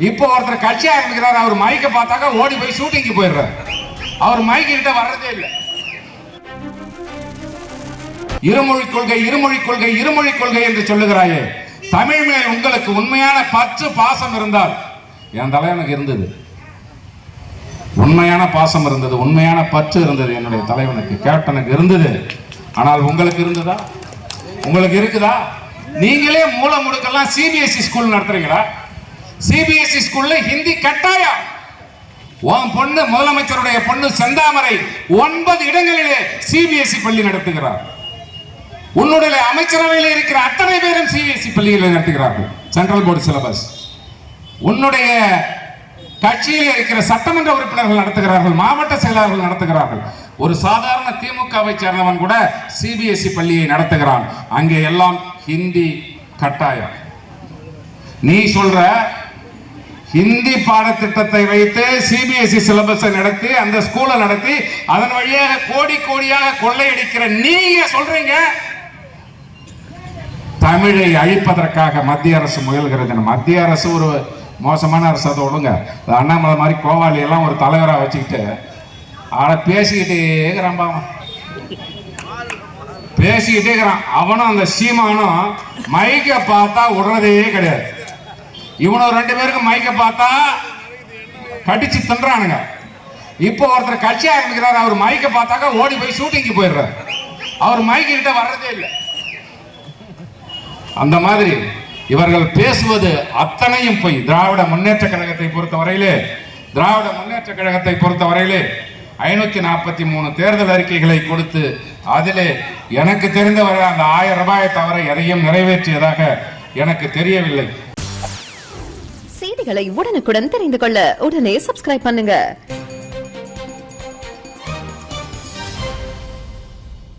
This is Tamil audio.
இப்போ ஒருத்தர் கட்சி ஆரம்பிக்கிறார், அவர் மைக்க பார்த்தாக்க ஓடி போய் ஷூட்டிங்க்கு போயிடுறார். அவர் மைக் கிட்ட வர்றதே இல்லை. இருமொழி கொள்கை இருமொழி கொள்கை இருமொழி கொள்கை என்று சொல்லுகிறாயே, தமிழ் மேல் உங்களுக்கு உண்மையான பற்று பாசம் இருந்தால், என் தலைவனுக்கு இருந்தது, உண்மையான பாசம் இருந்தது, உண்மையான பற்று இருந்தது, என்னுடைய தலைவனுக்கு கேப்டனுக்கு இருந்தது. ஆனால் உங்களுக்கு இருந்ததா? உங்களுக்கு இருக்குதா? நீங்களே மூல முடுக்கெல்லாம் சிபிஎஸ்இ ஸ்கூல் நடத்துறீங்களா? சிபிஎஸ்இ ஸ்கூல்ல ஹிந்தி கட்டாயம். உன் பொண்ணு, முதலமைச்சருடைய பொண்ணு செந்தாமரை 9 இடங்களிலே சிபிஎஸ்இ பள்ளி நடத்துகிறார். உன்னுடைய அமைச்சரவையில் இருக்கிற அத்தனை பேரும் சிபிஎஸ்இ பள்ளிகளை நடத்துகிறார்கள், சென்ட்ரல் போர்டு சிலபஸ். உன்னுடைய கட்சியில் இருக்கிற சட்டமன்ற உறுப்பினர்கள் நடத்துகிறார்கள், மாவட்ட செயலாளர்கள் நடத்துகிறார்கள். ஒரு சாதாரண திமுகவை சேர்ந்தவன் கூட சிபிஎஸ்இ பள்ளியை நடத்துகிறான். அங்கே எல்லாம் ஹிந்தி கட்டாயம். நீ சொல்ற ஹிந்தி பாடத்திட்டத்தை வைத்து சிபிஎஸ்இ சிலபஸை நடத்தி, அந்த ஸ்கூலை நடத்தி, அதன் வழியாக கோடி கோடியாக கொள்ளையடிக்கிற நீங்க சொல்றீங்க தமிழை அழிப்பதற்காக மத்திய அரசு முயல்கிறது. மத்திய அரசு ஒரு மோசமான அரசு, அதை விடுங்க. அண்ணாமலை மாதிரி கோவாலி எல்லாம் ஒரு தலைவராக வச்சுக்கிட்டு பேசிக்கிட்டே இருக்கிறான், பேசிக்கிட்டே இருக்கிறான். அவனும் அந்த சீமானும் மைக்க பார்த்தா விடுறதே கிடையாது. இவனும் 2 பேருக்கு மைக்க பார்த்தா கடிச்சு தின்றானுங்க. இப்போ ஒருத்தர் கட்சி ஆரம்பிக்கிறார், அவர் மைக்க பார்த்தாக்க ஓடி போய் ஷூட்டிங்க்கு போயிடுறார். அவர் மைக்க கிட்ட வர்றதே இல்லை. அந்த மாதிரி இவர்கள் பேசுவது அத்தனையும் போய். திராவிட முன்னேற்ற கழகத்தை பொறுத்தவரையிலே 543 தேர்தல் அறிக்கைகளை கொடுத்து, அதிலே எனக்கு தெரிந்தவரை அந்த 1000 ரூபாயை தவிர எதையும் நிறைவேற்றியதாக எனக்கு தெரியவில்லை. செய்திகளை உடனுக்குடன் தெரிந்து கொள்ள உடனே சப்ஸ்கிரைப் பண்ணுங்க.